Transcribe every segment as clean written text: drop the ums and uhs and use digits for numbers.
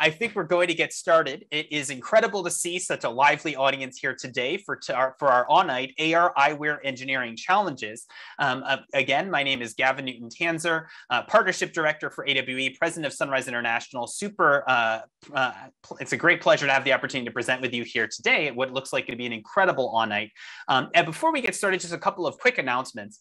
I think we're going to get started. It is incredible to see such a lively audience here today for our on-night AR Eyewear Engineering Challenges. Again, my name is Gavin Newton-Tanzer, Partnership Director for AWE, President of Sunrise International. It's a great pleasure to have the opportunity to present with you here today at what looks like to be an incredible on-night. And before we get started, just a couple of quick announcements.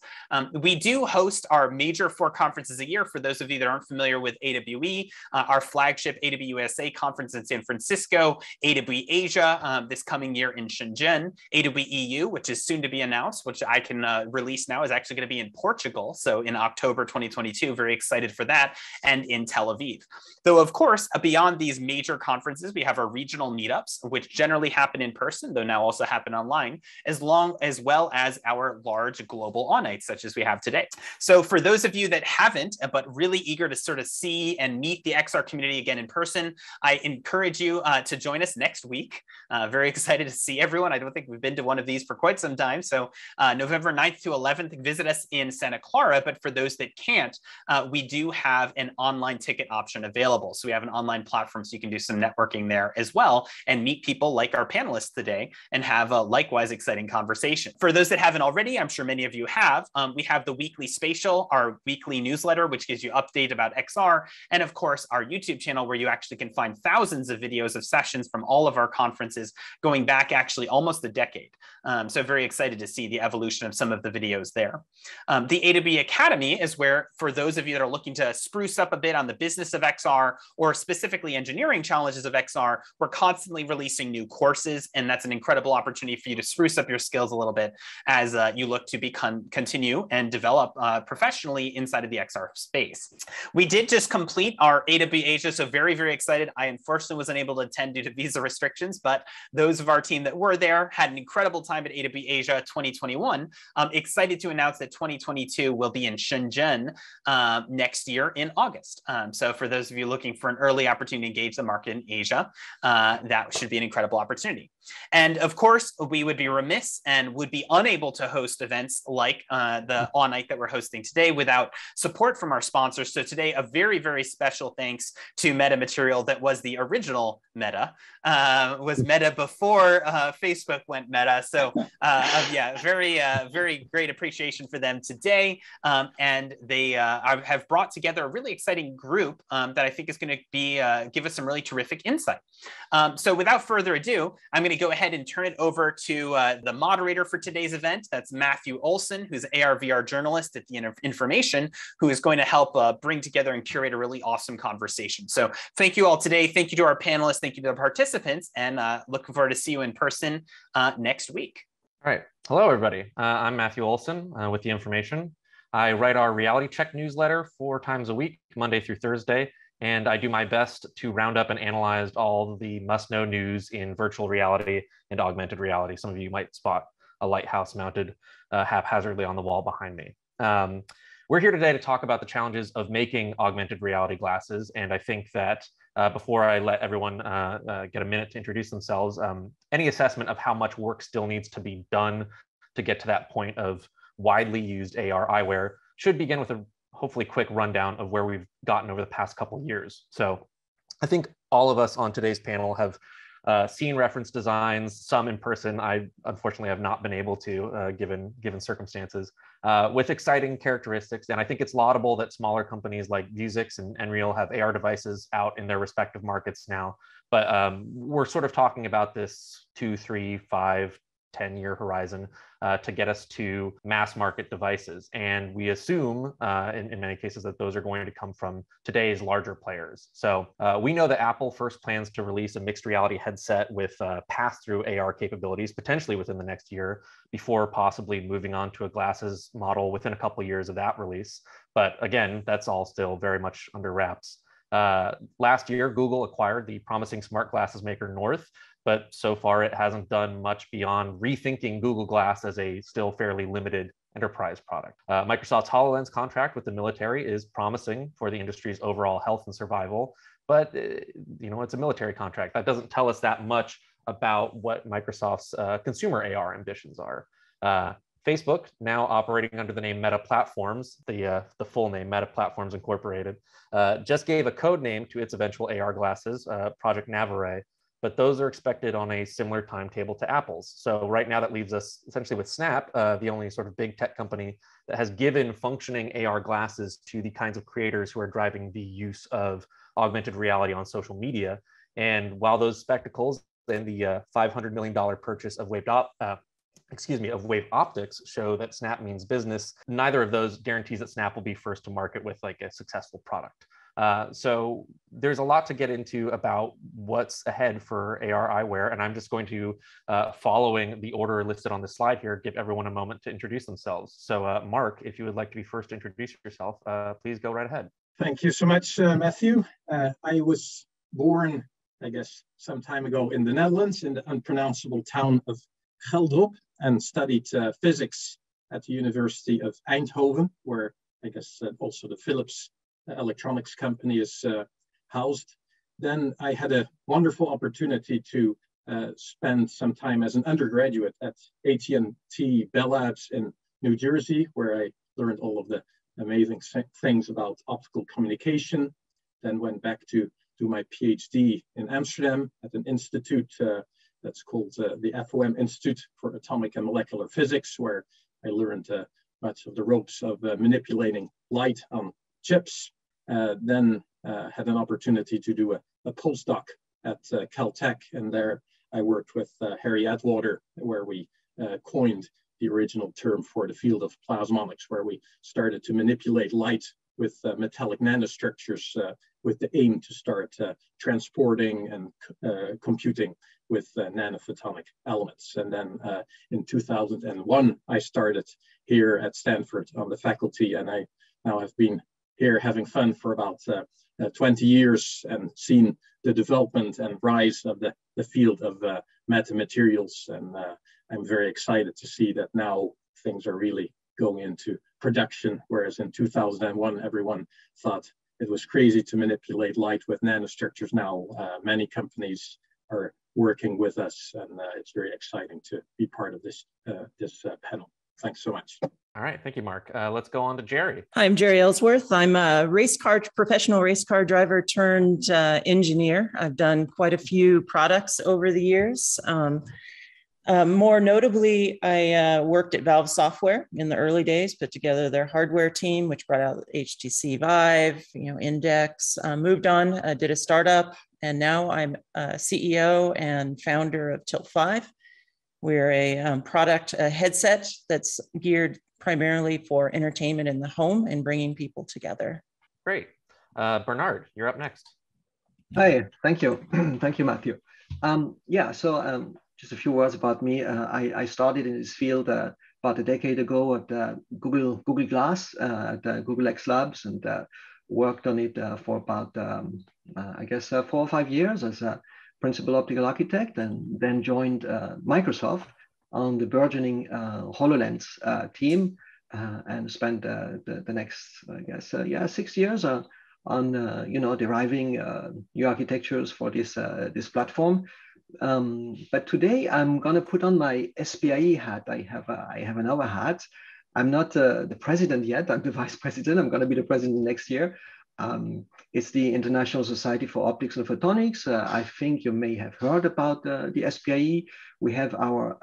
We do host our major 4 conferences a year. For those of you that aren't familiar with AWE, our flagship AWUSA conference in San Francisco, AWE Asia this coming year in Shenzhen, AWE EU, which is soon to be announced, which I can release now, is actually going to be in Portugal. So in October 2022, very excited for that, and in Tel Aviv. Though, of course, beyond these major conferences, we have our regional meetups, which generally happen in person, though now also happen online, as well as our large global on-nights, such as we have today. So for those of you that haven't, but really eager to sort of see and meet the XR community again in person, I encourage you to join us next week. Very excited to see everyone. I don't think we've been to one of these for quite some time. So November 9th to 11th, visit us in Santa Clara. But for those that can't, we do have an online ticket option available. So we have an online platform so you can do some networking there as well and meet people like our panelists today and have a likewise exciting conversation. For those that haven't already, I'm sure many of you have, we have the weekly spatial, our weekly newsletter, which gives you update about XR, and of course, our YouTube channel, where you actually can find thousands of videos of sessions from all of our conferences going back actually almost a decade. So very excited to see the evolution of some of the videos there. The AWE Academy is where, for those of you that are looking to spruce up a bit on the business of XR or specifically engineering challenges of XR, we're constantly releasing new courses, and that's an incredible opportunity for you to spruce up your skills a little bit as you look to continue and develop professionally inside of the XR space. We did just complete our AWE Asia, so very, very excited. I unfortunately wasn't able to attend due to visa restrictions, but those of our team that were there had an incredible time at AWE Asia 2021. Excited to announce that 2022 will be in Shenzhen next year in August. So for those of you looking for an early opportunity to engage the market in Asia, that should be an incredible opportunity. And of course, we would be remiss and would be unable to host events like the on-night that we're hosting today without support from our sponsors. So today, a very, very special thanks to Metamaterials, that was the original Meta, was Meta before Facebook went Meta. So yeah, very great appreciation for them today. And they have brought together a really exciting group that I think is going to be give us some really terrific insight. So without further ado, I'm going to go ahead and turn it over to the moderator for today's event. That's Matthew Olsen, who's an AR/VR journalist at the Information, who is going to help bring together and curate a really awesome conversation. So thank you all today. Thank you to our panelists. Thank you to the participants, and looking forward to see you in person next week. All right. Hello, everybody. I'm Matthew Olsen with the Information. I write our reality check newsletter 4 times a week, Monday through Thursday. And I do my best to round up and analyze all the must-know news in virtual reality and augmented reality. Some of you might spot a lighthouse mounted haphazardly on the wall behind me. We're here today to talk about the challenges of making augmented reality glasses. And I think that before I let everyone get a minute to introduce themselves, any assessment of how much work still needs to be done to get to that point of widely used AR eyewear should begin with a hopefully quick rundown of where we've gotten over the past couple of years. So I think all of us on today's panel have seen reference designs, some in person. I unfortunately have not been able to, given circumstances, with exciting characteristics. And I think it's laudable that smaller companies like Vuzix and Nreal have AR devices out in their respective markets now. But we're sort of talking about this 2, 3, 5, 10-year horizon to get us to mass market devices. And we assume in many cases that those are going to come from today's larger players. So we know that Apple first plans to release a mixed reality headset with pass-through AR capabilities, potentially within the next year, before possibly moving on to a glasses model within a couple of years of that release. But again, that's all still very much under wraps. Last year, Google acquired the promising smart glasses maker North, but so far it hasn't done much beyond rethinking Google Glass as a still fairly limited enterprise product. Microsoft's Hololens contract with the military is promising for the industry's overall health and survival, but it's a military contract. That doesn't tell us that much about what Microsoft's consumer AR ambitions are. Facebook, now operating under the name Meta Platforms, the full name Meta Platforms Incorporated, just gave a code name to its eventual AR glasses, Project Navarre, but those are expected on a similar timetable to Apple's. So right now that leaves us essentially with Snap, the only sort of big tech company that has given functioning AR glasses to the kinds of creators who are driving the use of augmented reality on social media. And while those spectacles and the $500 million purchase of Wave Optics show that Snap means business, neither of those guarantees that Snap will be first to market with like a successful product. So there's a lot to get into about what's ahead for AR eyewear, and I'm just going to, following the order listed on the slide here, give everyone a moment to introduce themselves. So Mark, if you would like to be first to introduce yourself, please go right ahead. Thank you so much, Matthew. I was born, I guess, some time ago in the Netherlands, in the unpronounceable town of Geldrop, and studied physics at the University of Eindhoven, where I guess also the Philips electronics company is housed. Then I had a wonderful opportunity to spend some time as an undergraduate at AT&T Bell Labs in New Jersey, where I learned all of the amazing things about optical communication. Then went back to do my PhD in Amsterdam at an institute that's called the FOM Institute for Atomic and Molecular Physics, where I learned much of the ropes of manipulating light on chips. Then had an opportunity to do a postdoc at Caltech, and there I worked with Harry Atwater, where we coined the original term for the field of plasmonics, where we started to manipulate light with metallic nanostructures with the aim to start transporting and computing with nanophotonic elements. And then in 2001, I started here at Stanford on the faculty, and I now have been here having fun for about 20 years and seen the development and rise of the field of metamaterials. And I'm very excited to see that now things are really going into production, whereas in 2001, everyone thought it was crazy to manipulate light with nanostructures. Now, many companies are working with us, and it's very exciting to be part of this panel. Thanks so much. All right, thank you, Mark. Let's go on to Jerry. Hi, I'm Jerry Ellsworth. I'm a professional race car driver turned engineer. I've done quite a few products over the years. More notably, I worked at Valve Software in the early days, put together their hardware team, which brought out HTC Vive, Index, moved on, did a startup, and now I'm CEO and founder of Tilt 5. We're a product headset that's geared primarily for entertainment in the home and bringing people together. Great. Bernard, you're up next. Hi, thank you. Thank you, Matthew. Just a few words about me. I started in this field about a decade ago at Google Glass at Google X Labs, and worked on it for about, 4 or 5 years as a principal optical architect, and then joined Microsoft on the burgeoning HoloLens team, and spent the next, 6 years on deriving new architectures for this platform. But today I'm going to put on my SPIE hat. I have another hat. I'm not the president yet. I'm the vice president. I'm going to be the president next year. It's the International Society for Optics and Photonics. I think you may have heard about the SPIE. We have our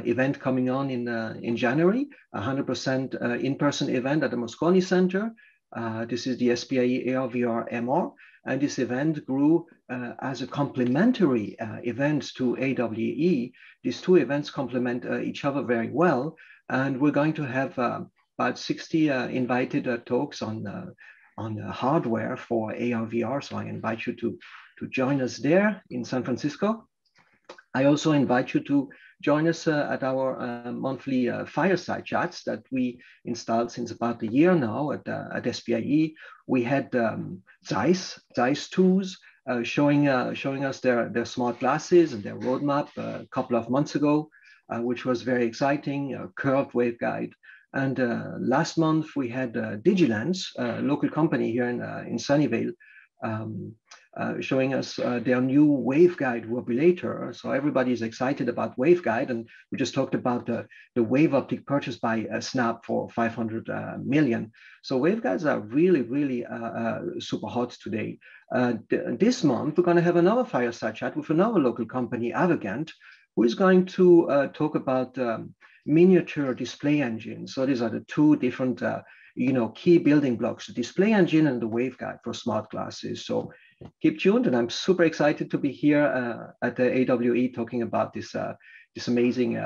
event coming on in January, 100% in-person event at the Moscone Center. This is the SPIE AR VR MR, and this event grew as a complementary event to AWE. These two events complement each other very well, and we're going to have about 60 invited talks on hardware for AR VR. So I invite you to join us there in San Francisco. I also invite you to join us at our monthly fireside chats that we installed since about a year now at SPIE. We had Zeiss tools showing us their smart glasses and their roadmap a couple of months ago, which was very exciting, curved waveguide. And last month we had Digilens, a local company here in Sunnyvale, showing us their new waveguide wobulator. So everybody's excited about waveguide, and we just talked about the wave optic purchased by Snap for 500 million. So waveguides are really, really super hot today. This month, we're going to have another fireside chat with another local company, Avegant, who is going to talk about miniature display engines. So these are the two different key building blocks, the display engine and the waveguide for smart glasses. So keep tuned, and I'm super excited to be here at the AWE talking about this amazing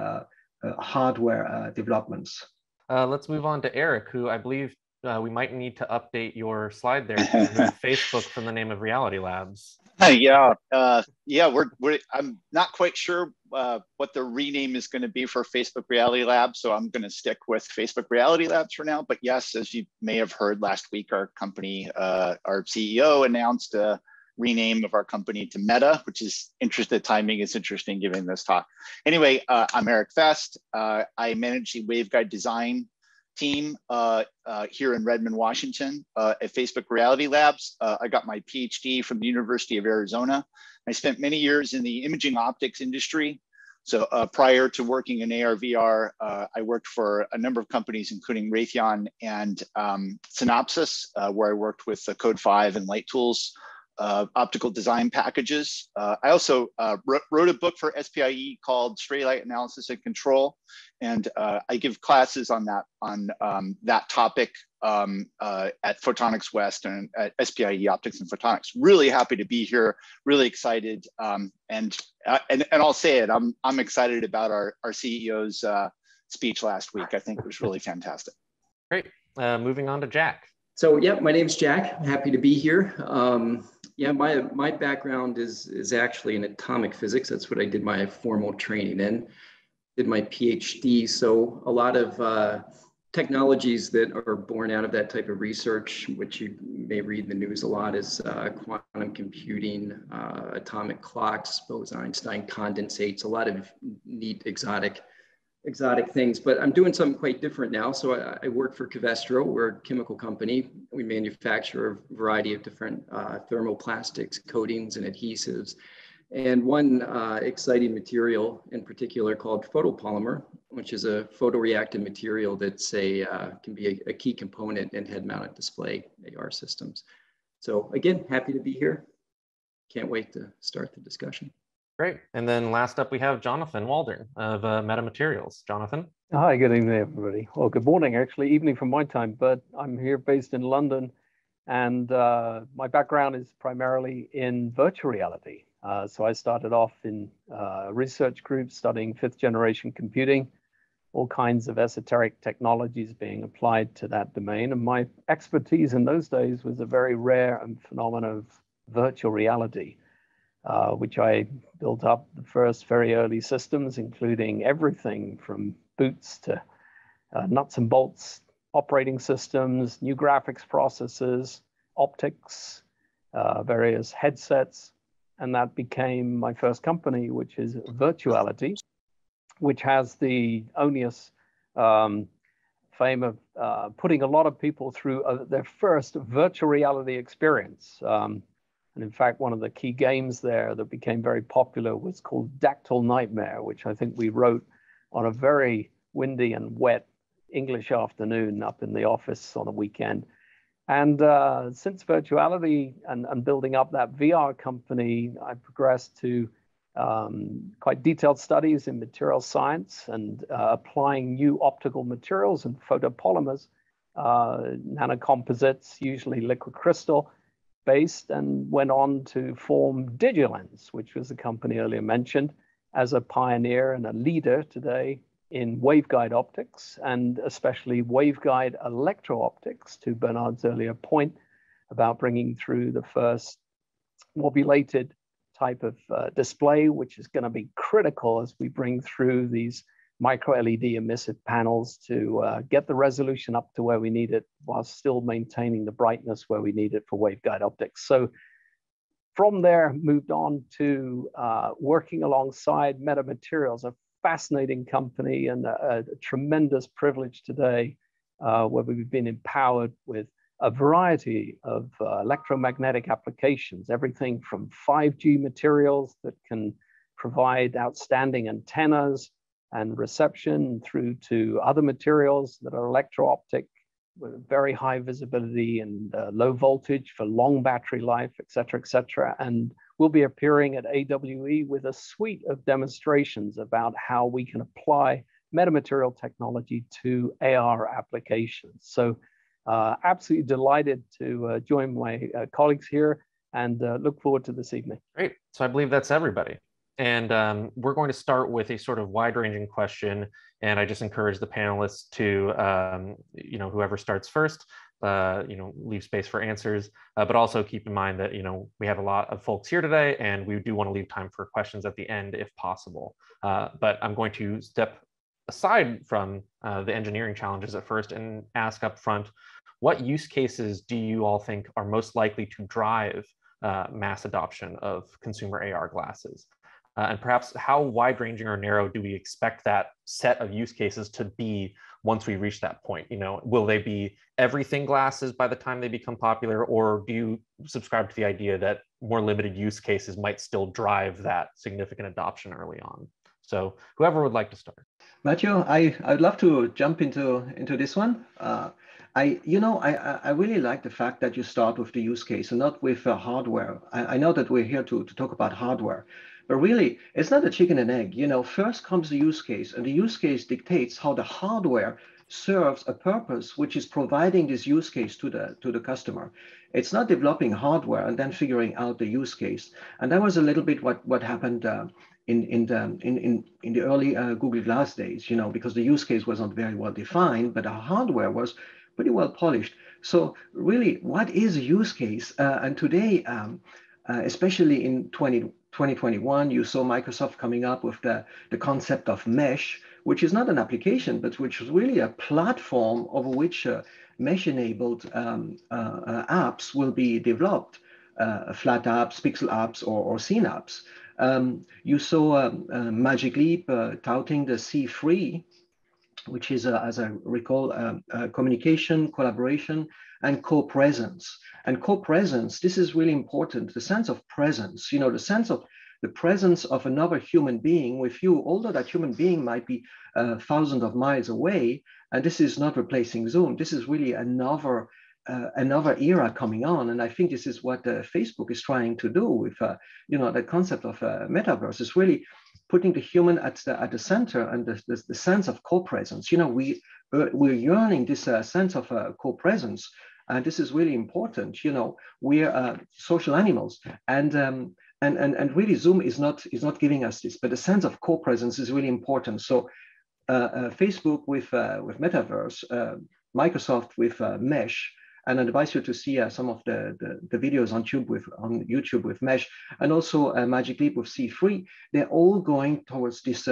hardware developments. Let's move on to Eric, who I believe we might need to update your slide there to remove Facebook from the name of Reality Labs. Yeah, I'm not quite sure what the rename is going to be for Facebook Reality Labs, so I'm going to stick with Facebook Reality Labs for now. But yes, as you may have heard last week, our company, our CEO announced a rename of our company to Meta, which is interesting. The timing is interesting given this talk. Anyway, I'm Eric Fest. I manage the waveguide design team here in Redmond, Washington at Facebook Reality Labs. I got my PhD from the University of Arizona. I spent many years in the imaging optics industry. So prior to working in AR, VR, I worked for a number of companies, including Raytheon and Synopsys, where I worked with Code 5 and Light Tools optical design packages. I also wrote a book for SPIE called Stray Light Analysis and Control, and I give classes on that topic at Photonics West and at SPIE Optics and Photonics. Really happy to be here. Really excited, and I'll say it. I'm excited about our CEO's speech last week. I think it was really fantastic. Great. Moving on to Jack. So yeah, my name's Jack. I'm happy to be here. Yeah, my background is actually in atomic physics. That's what I did my formal training in. Did my PhD. So a lot of technologies that are born out of that type of research, which you may read in the news a lot, is quantum computing, atomic clocks, Bose-Einstein condensates, a lot of neat exotic things, but I'm doing something quite different now. So I work for Covestro. We're a chemical company. We manufacture a variety of different thermoplastics, coatings, and adhesives. And one exciting material in particular called photopolymer, which is a photoreactive material that's can be a key component in head-mounted display AR systems. So again, happy to be here. Can't wait to start the discussion. Great. And then last up, we have Jonathan Walder of Metamaterials. Jonathan. Hi, good evening, everybody. Well, good morning, actually, evening from my time, but I'm here based in London, and my background is primarily in virtual reality. So I started off in research groups studying 5th generation computing, all kinds of esoteric technologies being applied to that domain. And my expertise in those days was a very rare phenomenon of virtual reality. Which I built up the first very early systems, including everything from boots to nuts and bolts, operating systems, new graphics processors, optics, various headsets. And that became my first company, which is Virtuality, which has the odious fame of putting a lot of people through their first virtual reality experience. And in fact, one of the key games there that became very popular was called Dactyl Nightmare, which I think we wrote on a very windy and wet English afternoon up in the office on a weekend. And since Virtuality and building up that VR company, I progressed to quite detailed studies in material science and applying new optical materials and photopolymers, nanocomposites, usually liquid crystal, based, and went on to form Digilens, which was the company earlier mentioned, as a pioneer and a leader today in waveguide optics, and especially waveguide electro-optics, to Bernard's earlier point about bringing through the first wobulated type of display, which is going to be critical as we bring through these micro LED emissive panels to get the resolution up to where we need it while still maintaining the brightness where we need it for waveguide optics. So from there, moved on to working alongside Metamaterials, a fascinating company and a tremendous privilege today where we've been empowered with a variety of electromagnetic applications, everything from 5G materials that can provide outstanding antennas and reception through to other materials that are electro-optic with very high visibility and low voltage for long battery life, et cetera, and we'll be appearing at AWE with a suite of demonstrations about how we can apply metamaterial technology to AR applications. So absolutely delighted to join my colleagues here and look forward to this evening. Great. So I believe that's everybody. And we're going to start with a sort of wide-ranging question. And I just encourage the panelists to, whoever starts first, leave space for answers, but also keep in mind that, we have a lot of folks here today and we do want to leave time for questions at the end if possible. But I'm going to step aside from the engineering challenges at first and ask up front, what use cases do you all think are most likely to drive mass adoption of consumer AR glasses? And perhaps how wide-ranging or narrow do we expect that set of use cases to be once we reach that point? Will they be everything glasses by the time they become popular, or do you subscribe to the idea that more limited use cases might still drive that significant adoption early on? So whoever would like to start. Matthew, I'd love to jump into this one. I really like the fact that you start with the use case and not with hardware. I know that we're here to talk about hardware, but really it's not a chicken and egg. First comes the use case, and the use case dictates how the hardware serves a purpose, which is providing this use case to the customer. It's not developing hardware and then figuring out the use case. And that was a little bit what happened in the early Google Glass days, because the use case was not very well defined, but the hardware was pretty well polished. So really, what is a use case? And today, especially in 2021, you saw Microsoft coming up with the concept of mesh, which is not an application, but which is really a platform over which mesh-enabled apps will be developed, flat apps, pixel apps, or scene apps. You saw Magic Leap touting the C3, which is, as I recall, communication, collaboration, and co-presence. And co-presence, this is really important, the sense of presence, the sense of the presence of another human being with you, although that human being might be thousands of miles away. And this is not replacing Zoom. This is really another era coming on. And I think this is what Facebook is trying to do with, the concept of metaverse is really putting the human at the center and the sense of co-presence. We're yearning this sense of co-presence. And this is really important. We're social animals, and really Zoom is not giving us this, but the sense of co-presence is really important. So Facebook with Metaverse, Microsoft with Mesh, and I advise you to see some of the videos on YouTube with Mesh, and also Magic Leap with C3. They're all going towards this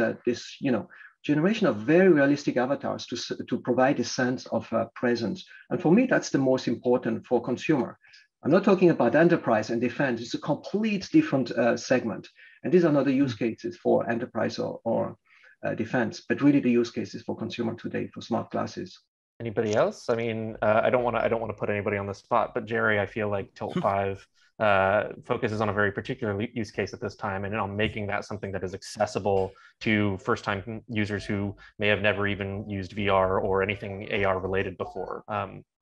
generation of very realistic avatars to provide a sense of presence. And for me, that's the most important for consumer. I'm not talking about enterprise and defense. It's a complete different segment. And these are not the use cases for enterprise or defense, but really the use cases for consumer today for smart glasses. Anybody else? I mean, I don't want to put anybody on the spot, but Jerry, I feel like Tilt 5 focuses on a very particular use case at this time, and on making that something that is accessible to first-time users who may have never even used VR or anything AR related before.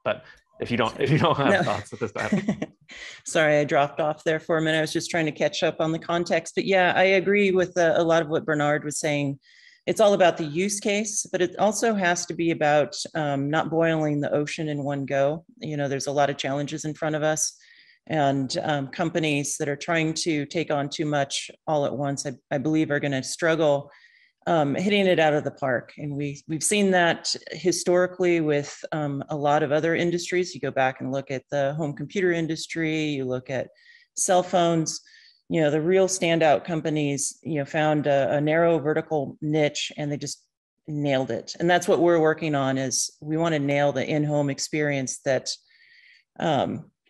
But if you don't have thoughts at this time. Sorry, I dropped off there for a minute. I was just trying to catch up on the context. But yeah, I agree with a lot of what Bernard was saying. It's all about the use case, but it also has to be about not boiling the ocean in one go. There's a lot of challenges in front of us, and companies that are trying to take on too much all at once, I believe, are going to struggle hitting it out of the park. And we've seen that historically with a lot of other industries. You go back and look at the home computer industry, you look at cell phones. The real standout companies, found a narrow vertical niche and they just nailed it. And that's what we're working on, is we want to nail the in-home experience that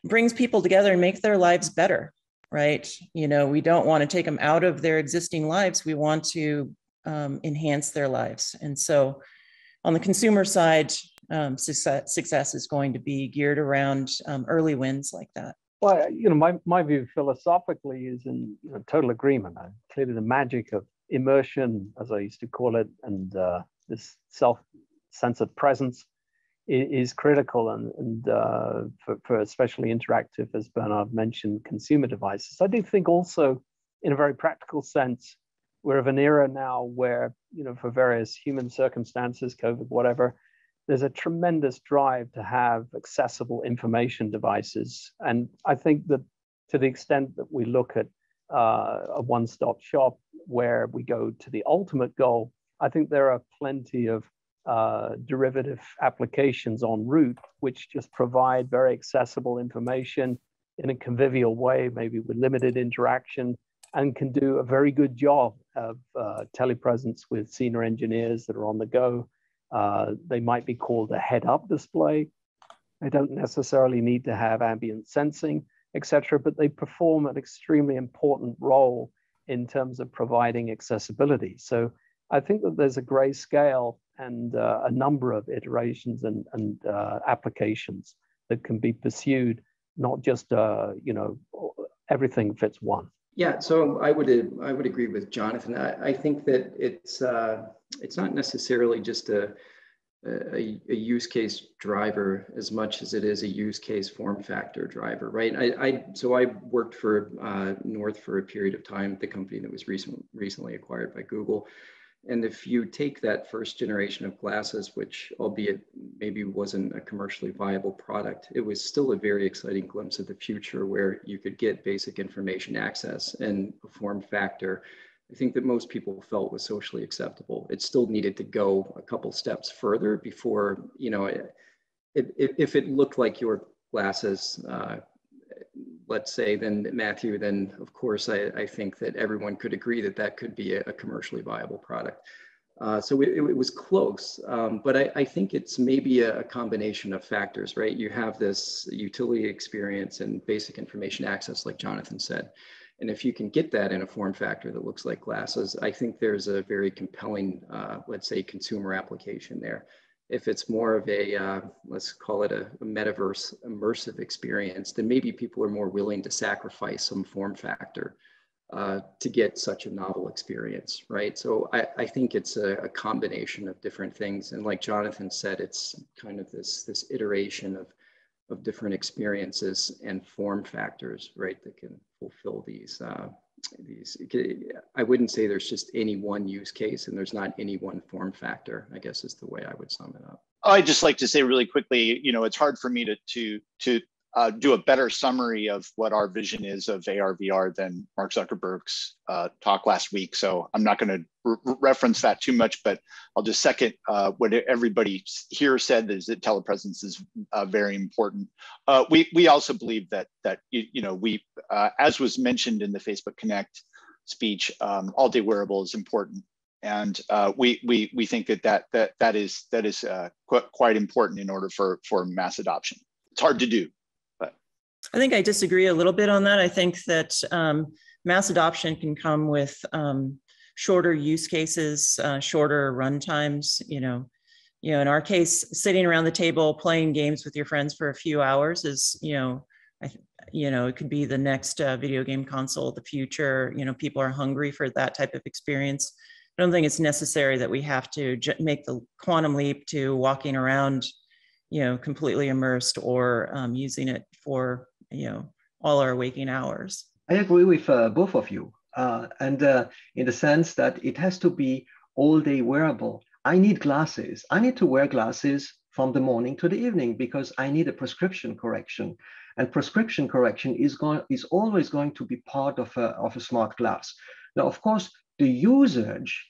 brings people together and make their lives better, right? We don't want to take them out of their existing lives. We want to enhance their lives. And so On the consumer side, success is going to be geared around early wins like that. Well, my view philosophically is in total agreement. Clearly, the magic of immersion, as I used to call it, and this sense of presence is critical, and for especially interactive, as Bernard mentioned, consumer devices. I do think also, in a very practical sense, we're of an era now where, for various human circumstances, COVID, whatever, there's a tremendous drive to have accessible information devices. And I think that to the extent that we look at a one-stop shop where we go to the ultimate goal, I think there are plenty of derivative applications en route, which just provide very accessible information in a convivial way, maybe with limited interaction, and can do a very good job of telepresence with senior engineers that are on the go. They might be called a head-up display. They don't necessarily need to have ambient sensing, etc., but they perform an extremely important role in terms of providing accessibility. So I think that there's a gray scale and a number of iterations and applications that can be pursued, not just everything fits one. Yeah, so I would agree with Jonathan. I think that it's not necessarily just a use case driver as much as it is a use case form factor driver, right? So I worked for North for a period of time, the company that was recently acquired by Google. And if you take that first generation of glasses, which albeit maybe wasn't a commercially viable product, it was still a very exciting glimpse of the future where you could get basic information access and a form factor I think that most people felt was socially acceptable. It still needed to go a couple steps further before, if it looked like your glasses, let's say, then Matthew, then of course, I think that everyone could agree that that could be a commercially viable product. So it was close, but I think it's maybe a combination of factors, right? You have this utility experience and basic information access, like Jonathan said. And if you can get that in a form factor that looks like glasses, I think there's a very compelling, let's say, consumer application there. If it's more of a, let's call it a metaverse immersive experience, then maybe people are more willing to sacrifice some form factor to get such a novel experience, right? So I think it's a combination of different things. And like Jonathan said, it's kind of this iteration of different experiences and form factors, right, that can fulfill these. I wouldn't say there's just any one use case and there's not any one form factor, I guess is the way I would sum it up. I'd just like to say really quickly, it's hard for me to do a better summary of what our vision is of AR, VR than Mark Zuckerberg's talk last week. So I'm not going to reference that too much, but I'll just second what everybody here said, is that telepresence is very important. We also believe that we, as was mentioned in the Facebook Connect speech, all-day wearable is important. And we think that is quite important in order for mass adoption. It's hard to do. I think I disagree a little bit on that. I think that mass adoption can come with shorter use cases, shorter run times. In our case, sitting around the table playing games with your friends for a few hours is, it could be the next video game console of the future. People are hungry for that type of experience. I don't think it's necessary that we have to make the quantum leap to walking around, completely immersed or using it for, all our waking hours. I agree with both of you. And in the sense that it has to be all day wearable. I need glasses. I need to wear glasses from the morning to the evening because I need a prescription correction. And prescription correction is always going to be part of a smart glass. Now, of course, the usage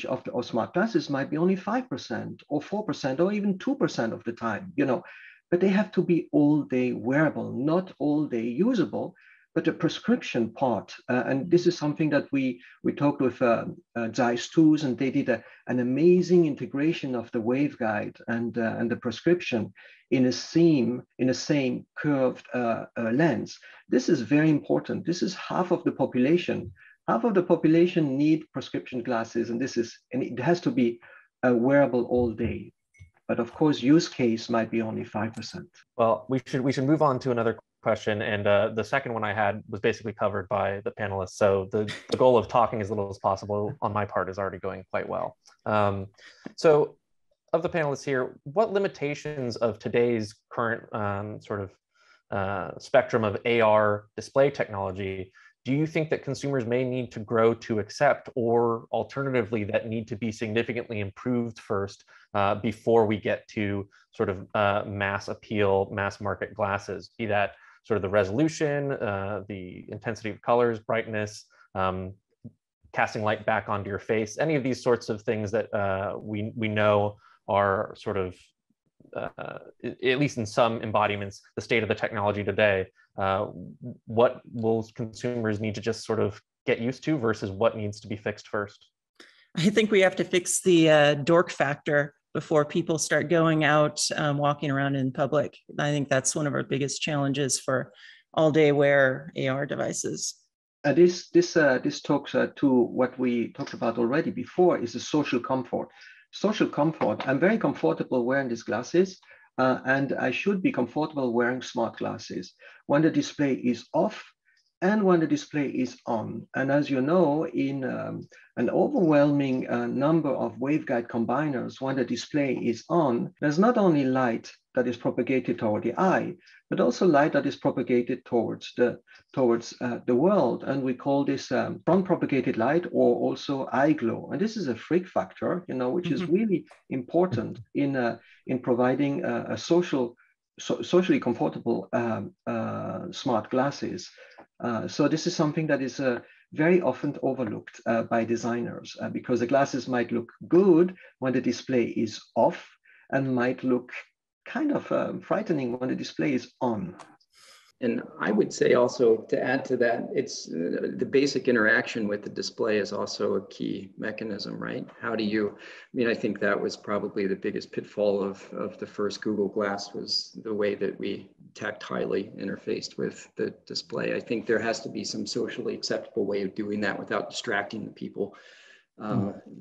of smart glasses might be only 5% or 4% or even 2% of the time, but they have to be all day wearable, not all day usable, but the prescription part. And this is something that we talked with Zeiss Tools, and they did an amazing integration of the waveguide and the prescription in a same curved lens. This is very important. This is half of the population. Half of the population need prescription glasses, and it has to be wearable all day. But of course, use case might be only 5%. Well, we should move on to another question. And the second one I had was basically covered by the panelists. So the goal of talking as little as possible on my part is already going quite well. So of the panelists here, what limitations of today's current sort of spectrum of AR display technology do you think that consumers may need to grow to accept, or alternatively that need to be significantly improved first before we get to sort of mass appeal, mass market glasses, be that sort of the resolution, the intensity of colors, brightness, casting light back onto your face, any of these sorts of things that we know are sort of, at least in some embodiments, the state of the technology today. What will consumers need to just sort of get used to versus what needs to be fixed first? I think we have to fix the dork factor before people start going out, walking around in public. I think that's one of our biggest challenges for all-day wear AR devices. This talks to what we talked about already before, is the social comfort. Social comfort. I'm very comfortable wearing these glasses, and I should be comfortable wearing smart glasses when the display is off and when the display is on. And as you know, in an overwhelming number of waveguide combiners, when the display is on, there's not only light that is propagated toward the eye, but also light that is propagated towards the world. And we call this front propagated light, or also eye glow. And this is a freak factor, you know, which is really important in providing a socially comfortable smart glasses. So this is something that is very often overlooked by designers, because the glasses might look good when the display is off and might look kind of frightening when the display is on. And I would say also, to add to that, it's the basic interaction with the display is also a key mechanism, right? How do you, I mean, I think that was probably the biggest pitfall of the first Google Glass, was the way that we tactilely interfaced with the display. I think there has to be some socially acceptable way of doing that without distracting the people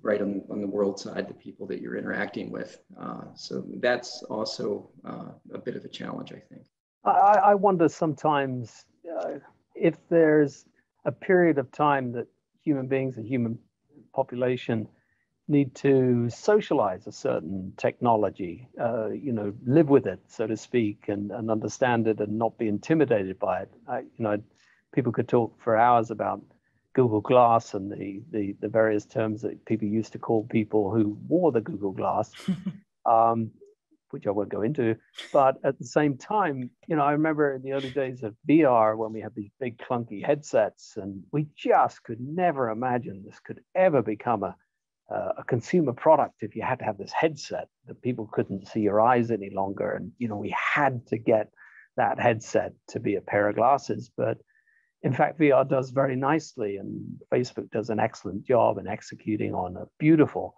right on the world side, the people that you're interacting with. So that's also a bit of a challenge, I think. I wonder sometimes if there's a period of time that human beings, the human population, need to socialize a certain technology, you know, live with it, so to speak, and understand it and not be intimidated by it. You know, people could talk for hours about Google Glass and the various terms that people used to call people who wore the Google Glass. Which I won't go into, but at the same time, you know, I remember in the early days of VR when we had these big clunky headsets, and we just could never imagine this could ever become a consumer product if you had to have this headset that people couldn't see your eyes any longer. And, you know, we had to get that headset to be a pair of glasses. But in fact, VR does very nicely, and Facebook does an excellent job in executing on a beautiful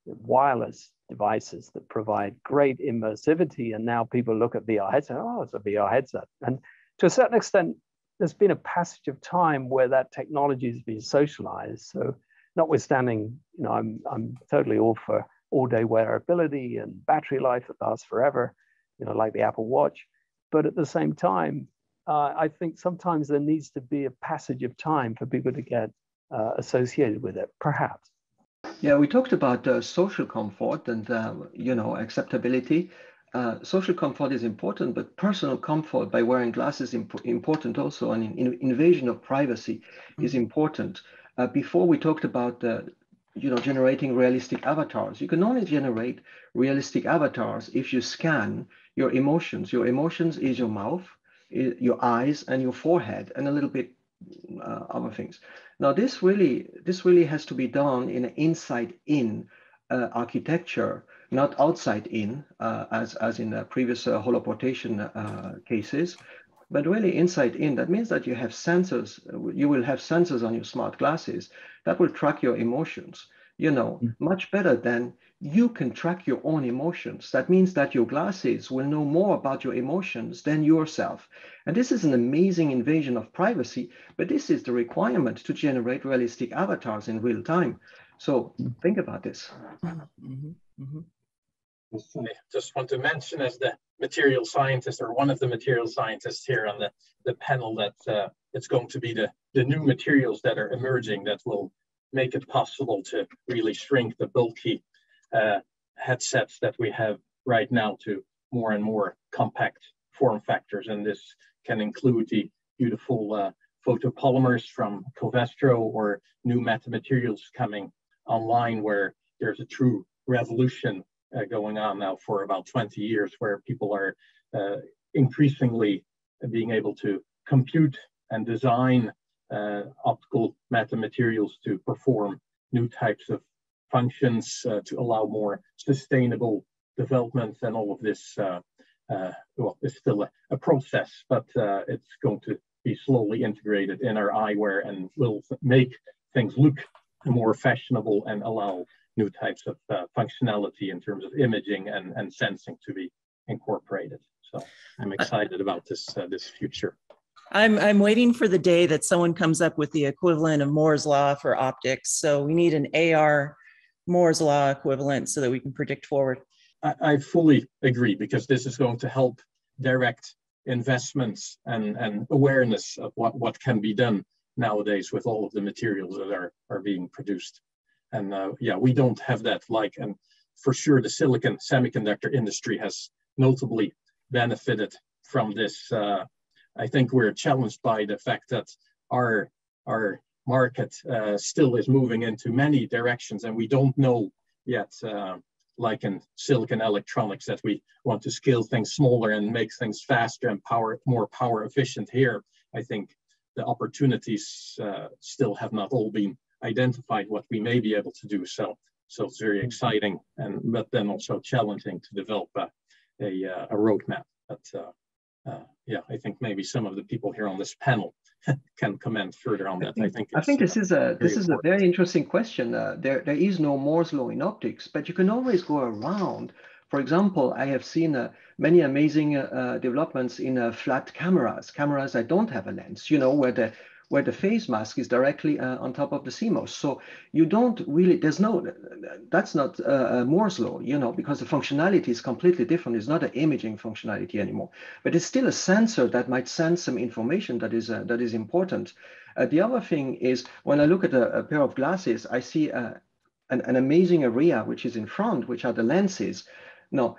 wireless devices that provide great immersivity. And now people look at VR headset, oh, it's a VR headset. And to a certain extent, there's been a passage of time where that technology has been socialized. So notwithstanding, you know, I'm totally all for all-day wearability and battery life that lasts forever, you know, like the Apple Watch. But at the same time, I think sometimes there needs to be a passage of time for people to get associated with it, perhaps. Yeah, we talked about social comfort and, you know, acceptability. Social comfort is important, but personal comfort by wearing glasses is important also. And invasion of privacy is important. Before we talked about, you know, generating realistic avatars. You can only generate realistic avatars if you scan your emotions. Your emotions is your mouth, your eyes, and your forehead, and a little bit other things. Now, this really has to be done in an inside-in architecture, not outside-in, as in the previous holoportation cases, but really inside-in. That means that you have sensors. You will have sensors on your smart glasses that will track your emotions, you know, much better than you can track your own emotions. That means that your glasses will know more about your emotions than yourself. And this is an amazing invasion of privacy, but this is the requirement to generate realistic avatars in real time. So think about this. I just want to mention, as the material scientist, or one of the material scientists here on the panel, that it's going to be the new materials that are emerging that will make it possible to really shrink the bulky headsets that we have right now to more and more compact form factors. And this can include the beautiful photopolymers from Covestro, or new metamaterials coming online, where there's a true revolution going on now for about 20 years, where people are increasingly being able to compute and design optical metamaterials to perform new types of functions to allow more sustainable development. And all of this, well, it's still a process, but it's going to be slowly integrated in our eyewear and will make things look more fashionable and allow new types of functionality in terms of imaging and sensing to be incorporated. So I'm excited about this future. I'm waiting for the day that someone comes up with the equivalent of Moore's law for optics. So we need an AR Moore's law equivalent so that we can predict forward. I fully agree, because this is going to help direct investments and awareness of what can be done nowadays with all of the materials that are being produced. And yeah, we don't have that, and for sure the silicon semiconductor industry has notably benefited from this. I think we're challenged by the fact that our market still is moving into many directions, and we don't know yet, like in silicon electronics, that we want to scale things smaller and make things faster and more power efficient. Here, I think the opportunities still have not all been identified what we may be able to do. So it's very exciting, but then also challenging to develop a roadmap. But yeah, I think maybe some of the people here on this panel can comment further on that. I think this is a very interesting question. There is no Moore's law in optics, but you can always go around. For example, I have seen many amazing developments in flat cameras that don't have a lens, where the phase mask is directly on top of the CMOS. So you don't really, that's not Moore's law, because the functionality is completely different. It's not an imaging functionality anymore, but it's still a sensor that might sense some information that is important. The other thing is, when I look at a pair of glasses, I see an amazing area which is in front, which are the lenses. Now,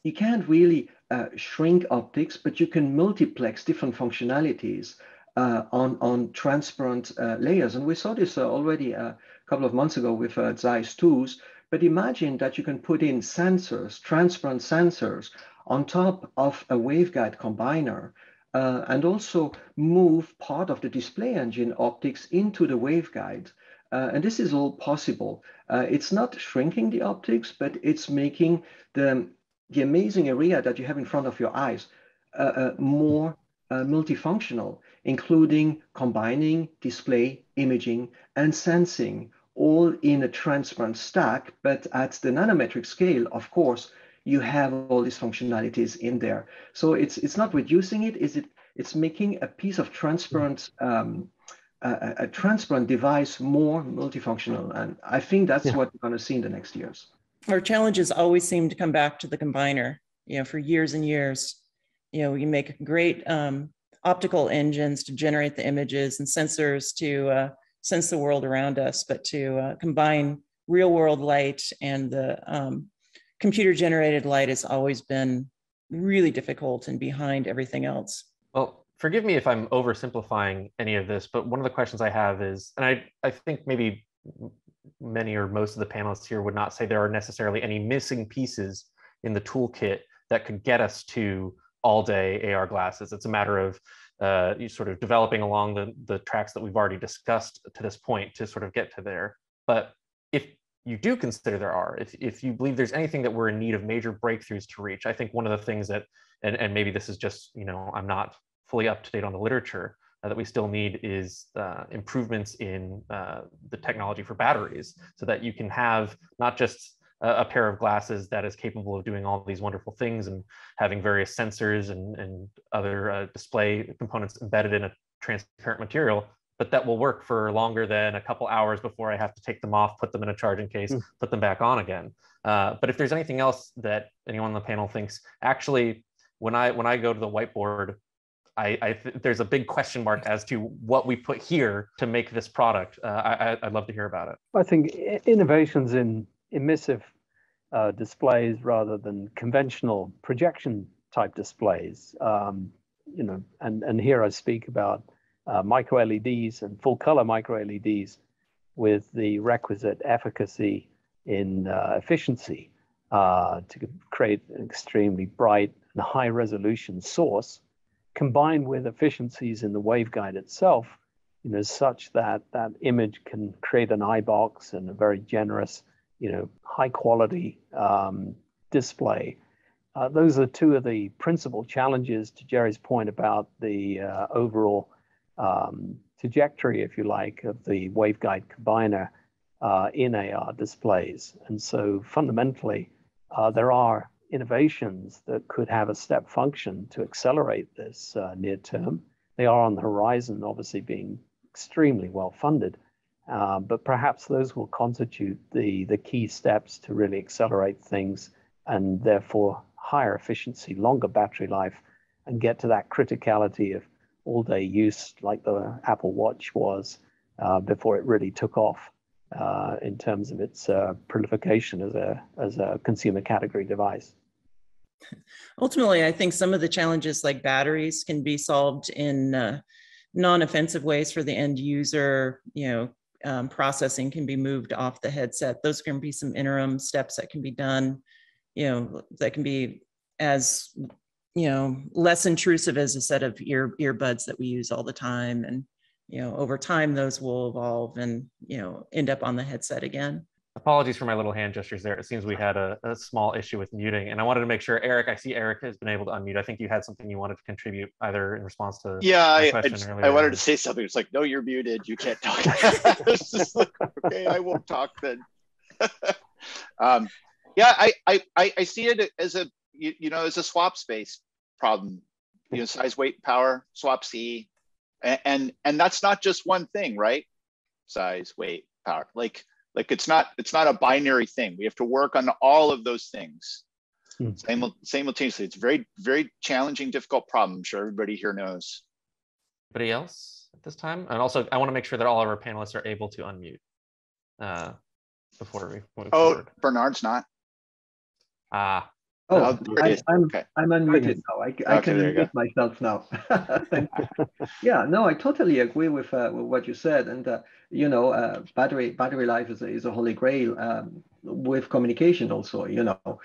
you can't really shrink optics, but you can multiplex different functionalities on transparent layers. And we saw this already a couple of months ago with Zeiss 2s. But imagine that you can put in sensors, transparent sensors, on top of a waveguide combiner, and also move part of the display engine optics into the waveguide. And this is all possible. It's not shrinking the optics, but it's making the amazing area that you have in front of your eyes more multifunctional, including combining display, imaging, and sensing, all in a transparent stack. But at the nanometric scale, of course, you have all these functionalities in there. So it's not reducing it, it's making a piece of transparent, a transparent device more multifunctional. And I think that's what we're going to see in the next years. Our challenges always seem to come back to the combiner, for years and years. We make great optical engines to generate the images and sensors to sense the world around us, but to combine real world light and the computer generated light has always been really difficult and behind everything else. Well, forgive me if I'm oversimplifying any of this, but one of the questions I have is, and I think maybe many or most of the panelists here would not say there are necessarily any missing pieces in the toolkit that could get us to all-day AR glasses. It's a matter of you sort of developing along the tracks that we've already discussed to this point to sort of get to there. But if you do consider there are, if you believe there's anything that we're in need of major breakthroughs to reach, I think one of the things that, and maybe this is just, I'm not fully up to date on the literature, that we still need is improvements in the technology for batteries, so that you can have not just a pair of glasses that is capable of doing all these wonderful things and having various sensors and other display components embedded in a transparent material, but that will work for longer than a couple hours before I have to take them off, put them in a charging case, put them back on again. But if there's anything else that anyone on the panel thinks, actually, when I go to the whiteboard, there's a big question mark as to what we put here to make this product. I'd love to hear about it. I think innovations in emissive displays rather than conventional projection type displays, you know, and here I speak about micro LEDs and full color micro LEDs with the requisite efficacy in efficiency to create an extremely bright and high resolution source, combined with efficiencies in the waveguide itself, you know, such that that image can create an eye box and a very generous, you know, high quality display. Those are two of the principal challenges, to Jerry's point about the overall trajectory, if you like, of the waveguide combiner in AR displays. And so fundamentally, there are innovations that could have a step function to accelerate this near term. They are on the horizon, obviously being extremely well funded, but perhaps those will constitute the key steps to really accelerate things and therefore higher efficiency, longer battery life, and get to that criticality of all-day use like the Apple Watch was before it really took off in terms of its proliferation as a consumer category device. Ultimately, I think some of the challenges like batteries can be solved in non-offensive ways for the end user. You know, processing can be moved off the headset. Those can be some interim steps that can be done, you know, that can be as, you know, less intrusive as a set of earbuds that we use all the time. And, you know, over time, those will evolve and, you know, end up on the headset again. Apologies for my little hand gestures there. It seems we had a small issue with muting, and I wanted to make sure, Eric, I see Eric has been able to unmute. I think you had something you wanted to contribute either in response to my question earlier. I wanted to say something. It's like, no, you're muted. You can't talk. It's just like, okay, I won't talk then. Yeah, I see it as a, you know, as a swap space problem, you know, size, weight, power, swap C. And that's not just one thing, right? Size, weight, power. Like it's not a binary thing. We have to work on all of those things simultaneously. It's a very, very challenging, difficult problem. I'm sure everybody here knows. Anybody else at this time? And also, I want to make sure that all of our panelists are able to unmute before we move forward. Bernard's not. I'm unmuted now. I can unmute myself now. Thank you. Yeah, no, I totally agree with what you said. And you know, battery life is a holy grail with communication also. You know,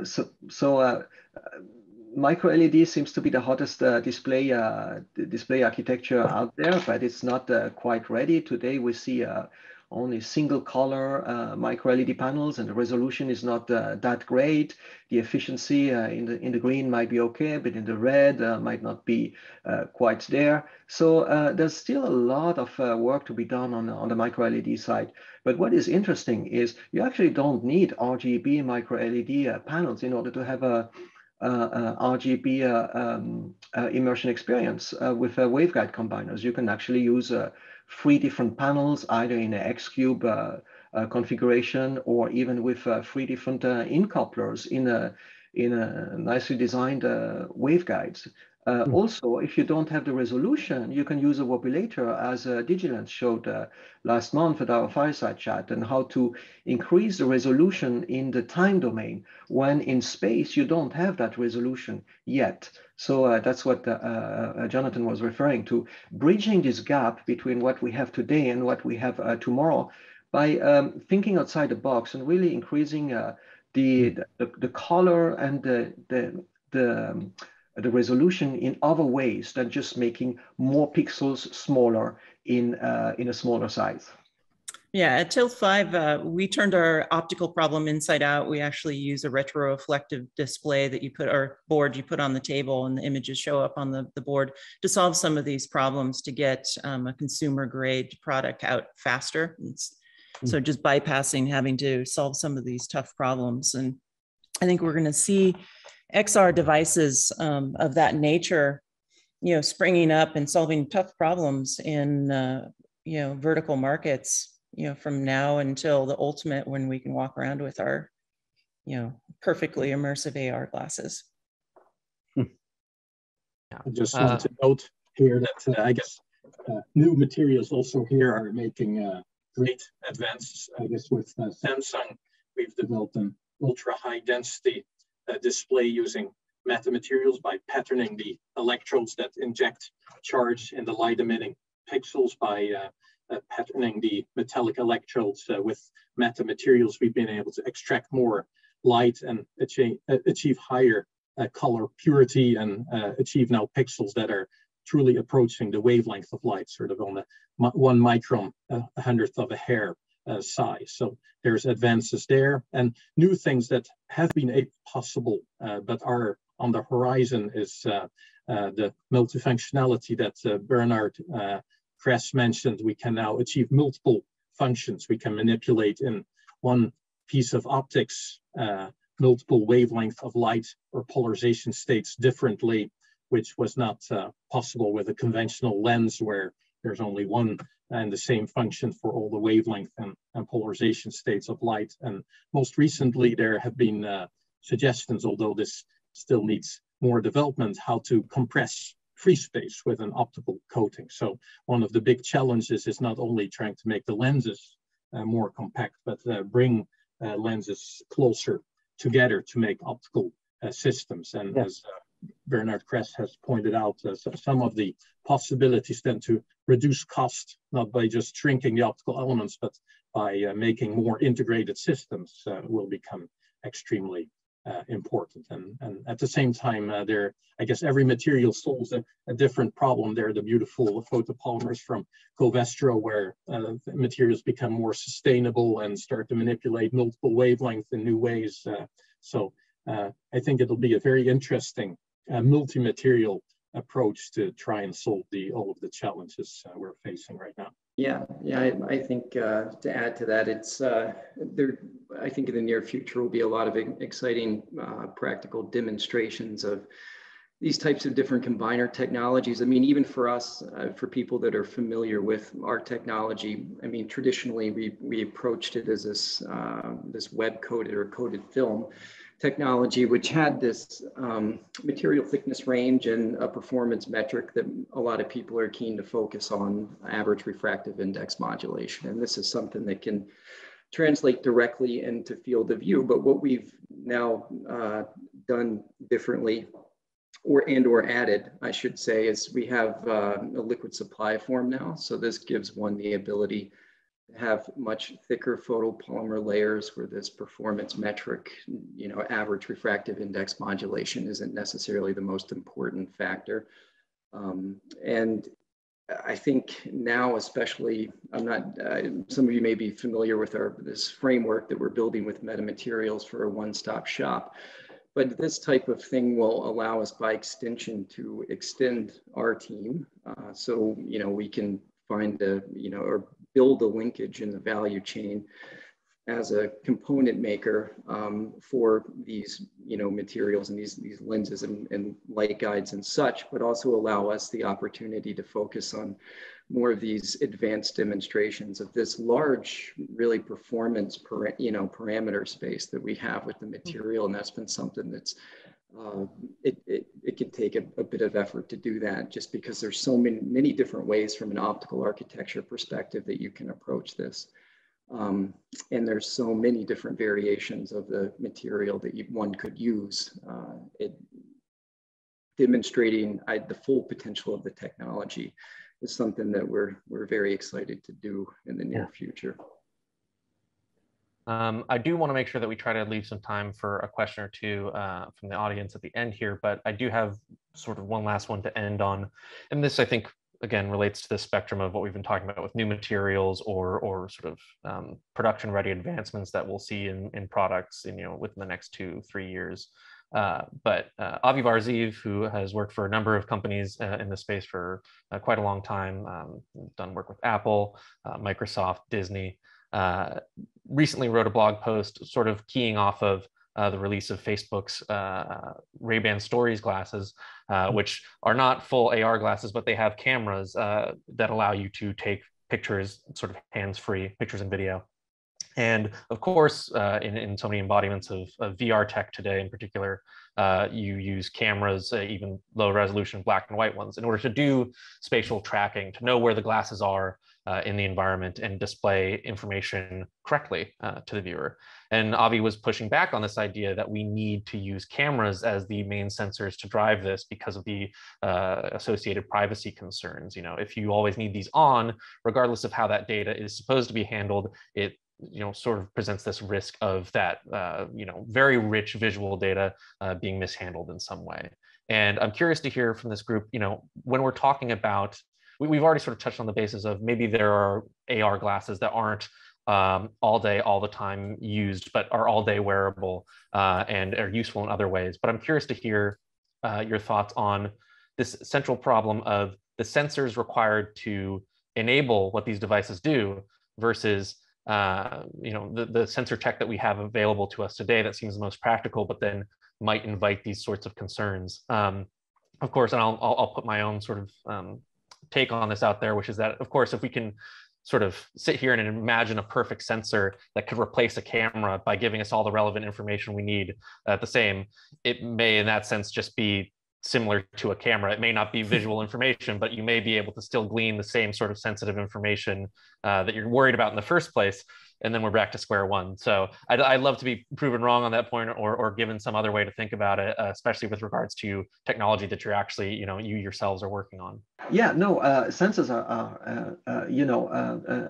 so micro LED seems to be the hottest display architecture out there, but it's not quite ready. Today we see only single color micro LED panels, and the resolution is not that great. The efficiency in the green might be okay, but in the red might not be quite there. So there's still a lot of work to be done on the micro LED side. But what is interesting is you actually don't need RGB micro LED panels in order to have a RGB immersion experience with waveguide combiners. You can actually use 3 different panels, either in an X-Cube configuration or even with 3 different in-couplers in a nicely designed waveguides. Also, if you don't have the resolution, you can use a wobulator, as Digilance showed last month at our fireside chat, and how to increase the resolution in the time domain when in space you don't have that resolution yet. So that's what Jonathan was referring to, bridging this gap between what we have today and what we have tomorrow by thinking outside the box and really increasing the color and the resolution in other ways than just making more pixels smaller in a smaller size. Yeah, at Tilt 5, we turned our optical problem inside out. We actually use a retroreflective display that you put, or board you put on the table, and the images show up on the board to solve some of these problems, to get a consumer grade product out faster. So just bypassing having to solve some of these tough problems. And I think we're going to see XR devices of that nature springing up and solving tough problems in, vertical markets, from now until the ultimate when we can walk around with our, perfectly immersive AR glasses. I just want to note here that I guess new materials also here are making great advances. I guess with Samsung, we've developed an ultra high density display using metamaterials by patterning the electrodes that inject charge in the light emitting pixels by patterning the metallic electrodes with metamaterials. We've been able to extract more light and achieve higher color purity and achieve now pixels that are truly approaching the wavelength of light, sort of on the 1 micron, a hundredth of a hair size. So there's advances there, and new things that have been possible but are on the horizon is the multifunctionality that Bernard Kress mentioned. We can now achieve multiple functions. We can manipulate in one piece of optics multiple wavelength of light or polarization states differently, which was not possible with a conventional lens where there's only one and the same function for all the wavelength and polarization states of light. And most recently, there have been suggestions, although this still needs more development, how to compress free space with an optical coating. So one of the big challenges is not only trying to make the lenses more compact, but bring lenses closer together to make optical systems. And as Bernard Kress has pointed out, some of the possibilities then to reduce cost, not by just shrinking the optical elements, but by making more integrated systems will become extremely important. And at the same time, I guess every material solves a different problem. There are the beautiful photopolymers from Covestro, where materials become more sustainable and start to manipulate multiple wavelengths in new ways. So I think it'll be a very interesting multi-material approach to try and solve all of the challenges we're facing right now. Yeah, I think to add to that, it's I think in the near future will be a lot of exciting practical demonstrations of these types of different combiner technologies. I mean, even for us, for people that are familiar with our technology, I mean, traditionally we approached it as this web coated or coated film technology, which had this material thickness range and a performance metric that a lot of people are keen to focus on, average refractive index modulation. And this is something that can translate directly into field of view. But what we've now done differently or added, I should say, is we have a liquid supply form now. So this gives one the ability to have much thicker photopolymer layers where this performance metric, average refractive index modulation isn't necessarily the most important factor. And I think now, especially, some of you may be familiar with this framework that we're building with Metamaterials for a one-stop shop. But this type of thing will allow us by extension to extend our team. So, we can find or build a linkage in the value chain as a component maker for these, materials and these lenses and light guides and such, but also allow us the opportunity to focus on more of these advanced demonstrations of this large, really performance, parameter space that we have with the material. And that's been something that's, it can take a bit of effort to do that, just because there's so many different ways from an optical architecture perspective that you can approach this. And there's so many different variations of the material that one could use. Demonstrating the full potential of the technology is something that we're very excited to do in the near future. I do want to make sure that we try to leave some time for a question or two from the audience at the end here, but I do have sort of one last one to end on. And this, I think, again, relates to the spectrum of what we've been talking about with new materials or sort of production-ready advancements that we'll see in products, within the next 2-3 years. But Avi Varziv, who has worked for a number of companies in the space for quite a long time, done work with Apple, Microsoft, Disney, recently wrote a blog post sort of keying off of the release of Facebook's Ray-Ban Stories glasses, which are not full AR glasses, but they have cameras that allow you to take pictures sort of hands-free, pictures and video. And of course, in so many embodiments of VR tech today in particular, you use cameras, even low resolution black and white ones, in order to do spatial tracking, to know where the glasses are in the environment and display information correctly to the viewer. And Avi was pushing back on this idea that we need to use cameras as the main sensors to drive this because of the associated privacy concerns. You know, if you always need these on, regardless of how that data is supposed to be handled, it sort of presents this risk of that, very rich visual data being mishandled in some way. And I'm curious to hear from this group, when we're talking about, we've already sort of touched on the basis of maybe there are AR glasses that aren't all day, all the time used, but are all day wearable and are useful in other ways. But I'm curious to hear your thoughts on this central problem of the sensors required to enable what these devices do versus the sensor tech that we have available to us today that seems the most practical, but then might invite these sorts of concerns. Of course, and I'll put my own sort of take on this out there, which is that, of course, if we can sort of sit here and imagine a perfect sensor that could replace a camera by giving us all the relevant information we need at the same, it may in that sense just be similar to a camera. It may not be visual information, but you may be able to still glean the same sort of sensitive information that you're worried about in the first place. And then we're back to square one. So I'd love to be proven wrong on that point or given some other way to think about it, especially with regards to technology that you're actually, you yourselves are working on. Yeah, no, sensors are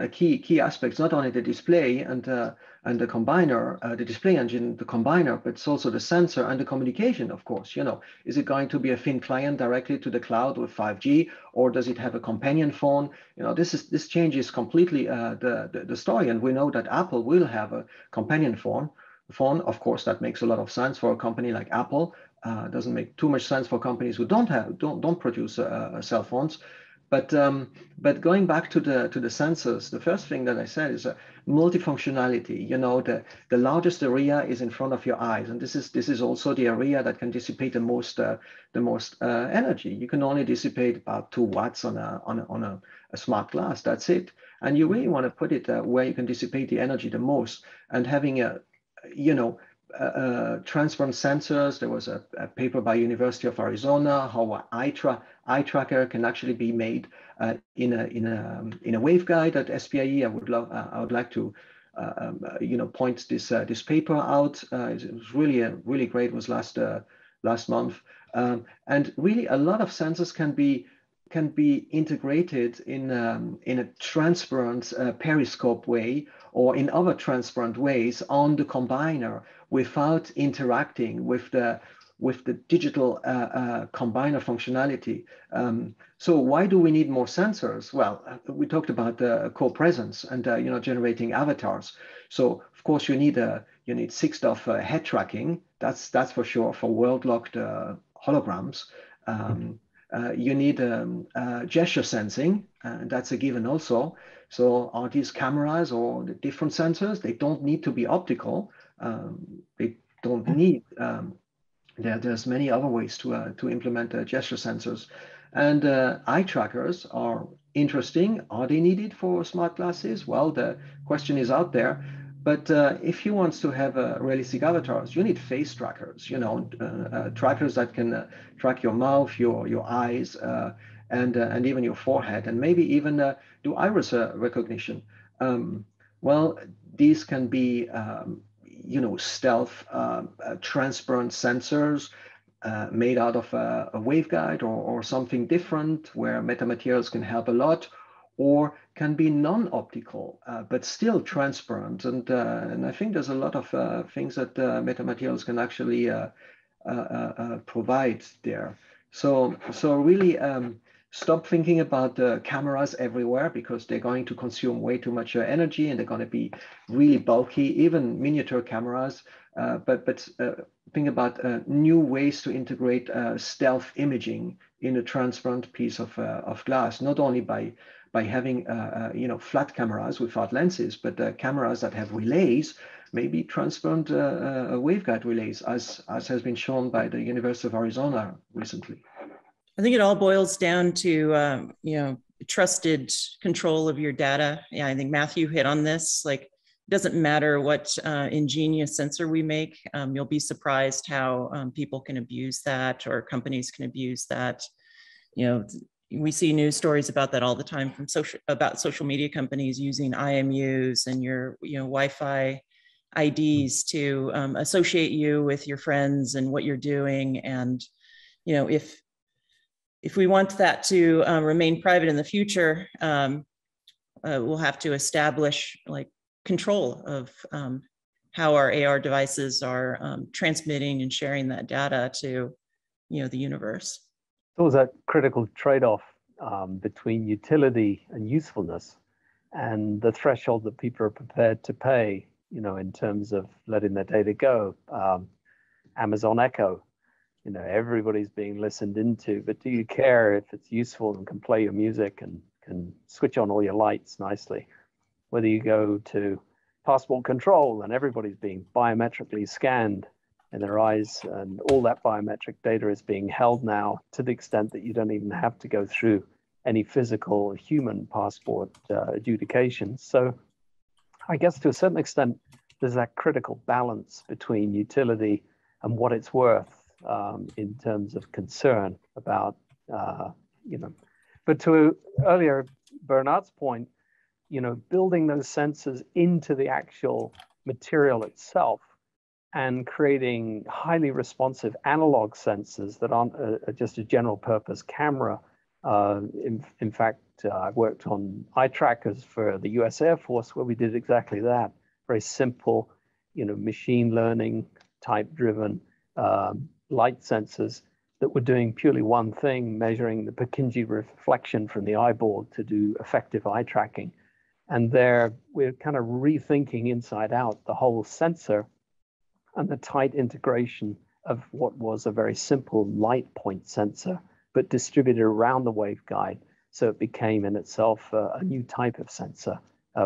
key aspects, not only the display and the combiner, the display engine, the combiner, but it's also the sensor and the communication, of course. Is it going to be a thin client directly to the cloud with 5G, or does it have a companion phone? This changes completely the story, and we know that Apple will have a companion phone. Of course, that makes a lot of sense for a company like Apple. Doesn't make too much sense for companies who don't produce cell phones. But going back to the sensors, the first thing that I said is multifunctionality. The largest area is in front of your eyes, and this is also the area that can dissipate the most energy. You can only dissipate about 2 watts on a smart glass. That's it. And you really want to put it where you can dissipate the energy the most. And having transparent sensors. There was a paper by University of Arizona how an eye tracker can actually be made in a waveguide at SPIE. I would like to point this paper out. It was really great. It was last month, and really a lot of sensors can be integrated in a transparent periscope way or in other transparent ways on the combiner without interacting with the digital combiner functionality. So why do we need more sensors? Well, we talked about the co-presence and generating avatars. So of course you need 6 stuff head tracking. That's for sure for world-locked holograms. You need gesture sensing, and that's a given also. So are these cameras or the different sensors? They don't need to be optical. They don't need, there's many other ways to implement gesture sensors. And eye trackers are interesting. Are they needed for smart glasses? Well, the question is out there. But if you want to have realistic avatars, you need face trackers, trackers that can track your mouth, your eyes, and even your forehead, and maybe even do iris recognition. Well, these can be, stealth, transparent sensors made out of a waveguide or something different where metamaterials can help a lot, or can be non-optical, but still transparent. And I think there's a lot of things that metamaterials can actually provide there. So really stop thinking about cameras everywhere, because they're going to consume way too much energy and they're going to be really bulky, even miniature cameras. But think about new ways to integrate stealth imaging in a transparent piece of glass, not only by having flat cameras without lenses, but cameras that have relays maybe transparent waveguide relays, as has been shown by the University of Arizona recently. I think it all boils down to trusted control of your data. Yeah, I think Matthew hit on this. Like, it doesn't matter what ingenious sensor we make. You'll be surprised how people can abuse that, or companies can abuse that. We see news stories about that all the time from social media companies using IMUs and your Wi-Fi IDs to associate you with your friends and what you're doing. And if we want that to remain private in the future, we'll have to establish like control of how our AR devices are transmitting and sharing that data to the universe. So there's that critical trade-off between utility and usefulness, and the threshold that people are prepared to pay, in terms of letting their data go. Amazon Echo, everybody's being listened into, but do you care if it's useful and can play your music and can switch on all your lights nicely? Whether you go to passport control and everybody's being biometrically scanned in their eyes, and all that biometric data is being held now to the extent that you don't even have to go through any physical human passport adjudication. So I guess to a certain extent, there's that critical balance between utility and what it's worth in terms of concern about, But to earlier Bernard's point, building those sensors into the actual material itself and creating highly responsive analog sensors that aren't just a general purpose camera. In fact, I worked on eye trackers for the US Air Force, where we did exactly that. Very simple, machine learning type driven light sensors that were doing purely one thing, measuring the Purkinje reflection from the eyeball to do effective eye tracking. And there we're kind of rethinking inside out the whole sensor and the tight integration of what was a very simple light point sensor, but distributed around the waveguide. So it became in itself a new type of sensor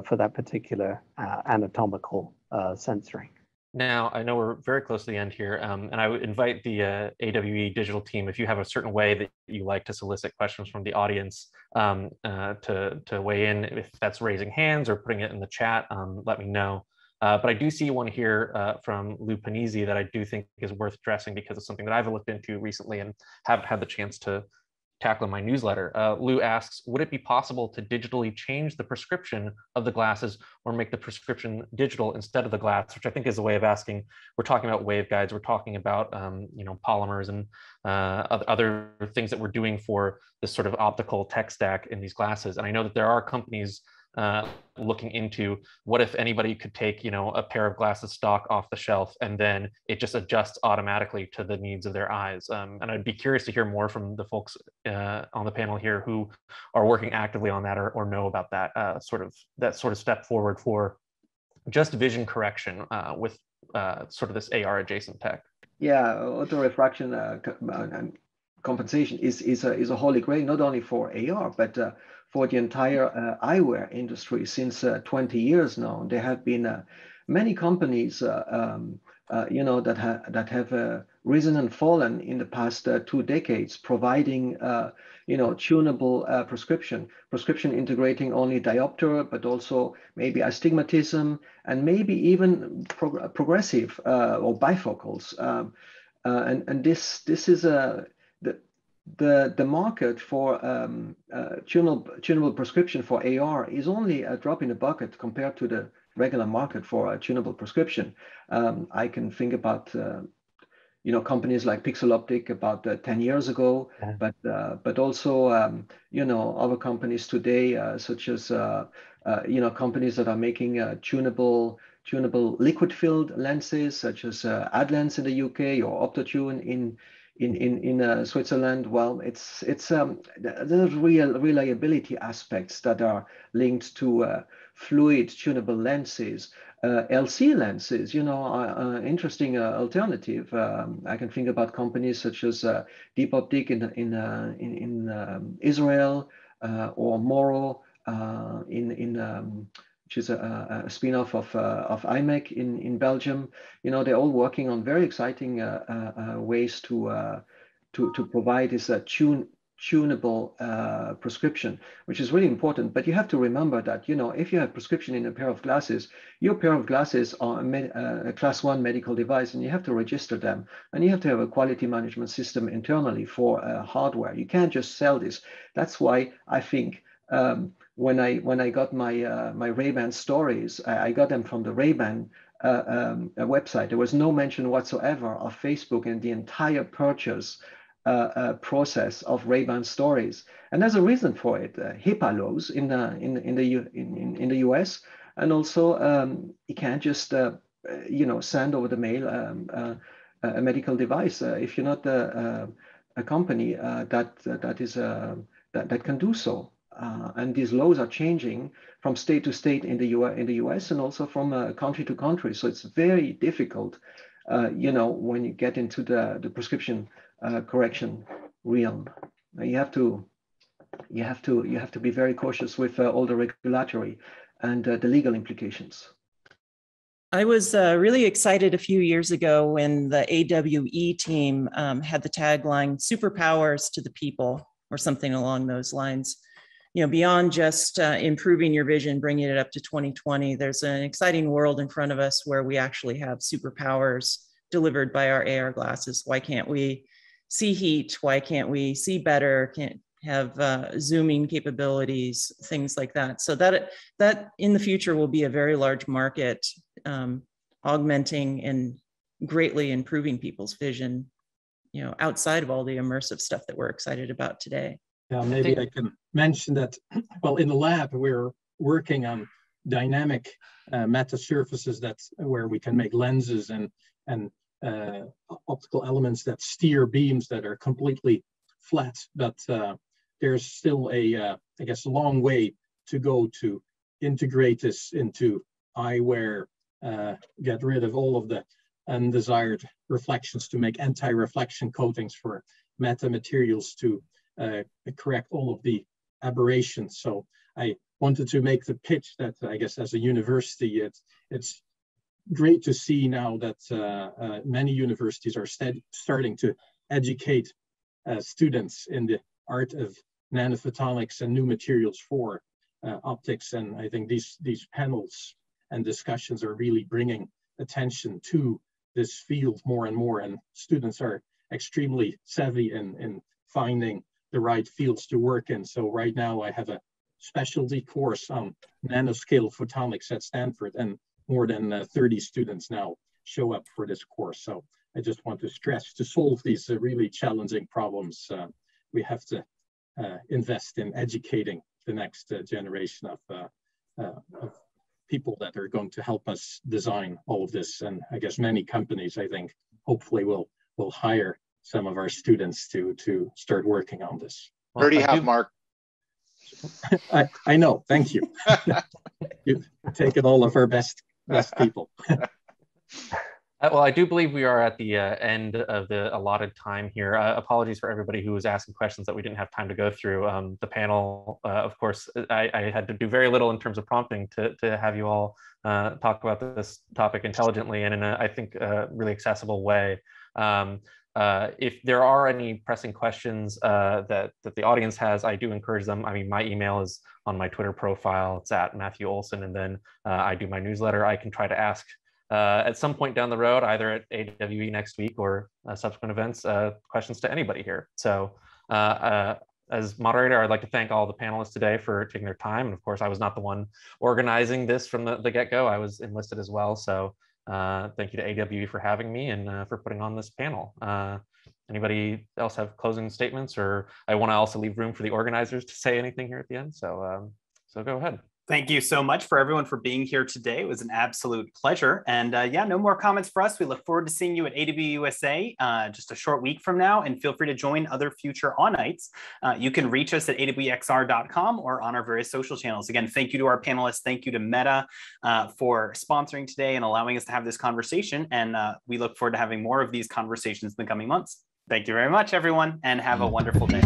for that particular anatomical sensoring. Now, I know we're very close to the end here, and I would invite the AWE digital team, if you have a certain way that you like to solicit questions from the audience, to weigh in. If that's raising hands or putting it in the chat, let me know. But I do see one here from Lou Panizzi that I do think is worth addressing, because it's something that I've looked into recently and haven't had the chance to tackle in my newsletter. Lou asks, would it be possible to digitally change the prescription of the glasses or make the prescription digital instead of the glass? Which I think is a way of asking, we're talking about waveguides, we're talking about polymers and other things that we're doing for this sort of optical tech stack in these glasses. And I know that there are companies looking into what if anybody could take a pair of glasses stock off the shelf and then it just adjusts automatically to the needs of their eyes. And I'd be curious to hear more from the folks on the panel here who are working actively on that or know about that sort of step forward for just vision correction with sort of this AR adjacent tech. Yeah, auto refraction compensation is a holy grail, not only for AR, but for the entire eyewear industry. Since 20 years now, there have been many companies, that have risen and fallen in the past 2 decades, providing, tunable prescription integrating only diopter, but also maybe astigmatism and maybe even progressive or bifocals. And this is the market for tunable prescription for AR is only a drop in the bucket compared to the regular market for a tunable prescription. I can think about companies like Pixel Optic about 10 years ago, but also other companies today, such as companies that are making tunable liquid filled lenses, such as AdLens in the UK or Optotune in Switzerland. Well, there's real reliability aspects that are linked to fluid tunable lenses. LC lenses, interesting alternative. I can think about companies such as Deep Optic in Israel or Moro in which is a spin-off of IMEC in Belgium. You know, they're all working on very exciting ways to provide this tunable prescription, which is really important. But you have to remember that, you know, if you have prescription in a pair of glasses, your pair of glasses are a class 1 medical device, and you have to register them, and you have to have a quality management system internally for hardware. You can't just sell this. That's why I think when I got my Ray-Ban stories, I got them from the Ray-Ban website. There was no mention whatsoever of Facebook in the entire purchase process of Ray-Ban stories, and there's a reason for it. HIPAA laws in the US, and also you can't just you know, send over the mail a medical device if you're not a company that can do so. And these laws are changing from state to state in the US, and also from country to country. So it's very difficult, you know, when you get into the prescription correction realm. You have to be very cautious with all the regulatory and the legal implications. I was really excited a few years ago when the AWE team had the tagline "Superpowers to the People" or something along those lines. You know, beyond just improving your vision, bringing it up to 2020, there's an exciting world in front of us where we actually have superpowers delivered by our AR glasses. Why can't we see heat? Why can't we see better? Can't have zooming capabilities, things like that. So that in the future will be a very large market, augmenting and greatly improving people's vision, you know, outside of all the immersive stuff that we're excited about today. Yeah, maybe I can mention that, well, in the lab, we're working on dynamic meta surfaces where we can make lenses and optical elements that steer beams that are completely flat, but there's still I guess, a long way to go to integrate this into eyewear, get rid of all of the undesired reflections, to make anti-reflection coatings for metamaterials to correct all of the aberrations. So I wanted to make the pitch that, I guess, as a university, it's great to see now that many universities are starting to educate students in the art of nanophotonics and new materials for optics. And I think these panels and discussions are really bringing attention to this field more and more. And students are extremely savvy in finding the right fields to work in. So right now I have a specialty course on nanoscale photonics at Stanford, and more than 30 students now show up for this course. So I just want to stress, to solve these really challenging problems, we have to invest in educating the next generation of people that are going to help us design all of this. And I guess many companies, I think, hopefully will hire some of our students to start working on this. Well, already have, Mark. I know, thank you. You've taken all of our best people. Well, I do believe we are at the end of the allotted time here. Apologies for everybody who was asking questions that we didn't have time to go through. The panel, of course, I had to do very little in terms of prompting to have you all talk about this topic intelligently and in a, I think, really accessible way. If there are any pressing questions that the audience has, I do encourage them. I mean, my email is on my Twitter profile. It's at Matthew Olsen, and then I do my newsletter. I can try to ask at some point down the road, either at AWE next week or subsequent events, questions to anybody here. So as moderator, I'd like to thank all the panelists today for taking their time. And of course, I was not the one organizing this from the get-go. I was enlisted as well. So thank you to AWE for having me and for putting on this panel. Anybody else have closing statements, or I want to also leave room for the organizers to say anything here at the end. So so go ahead. Thank you so much for everyone for being here today. It was an absolute pleasure. And yeah, no more comments for us. We look forward to seeing you at AWE USA just a short week from now, and feel free to join other future on-nights. You can reach us at awexr.com or on our various social channels. Again, thank you to our panelists. Thank you to Meta for sponsoring today and allowing us to have this conversation. And we look forward to having more of these conversations in the coming months. Thank you very much, everyone, and have a wonderful day.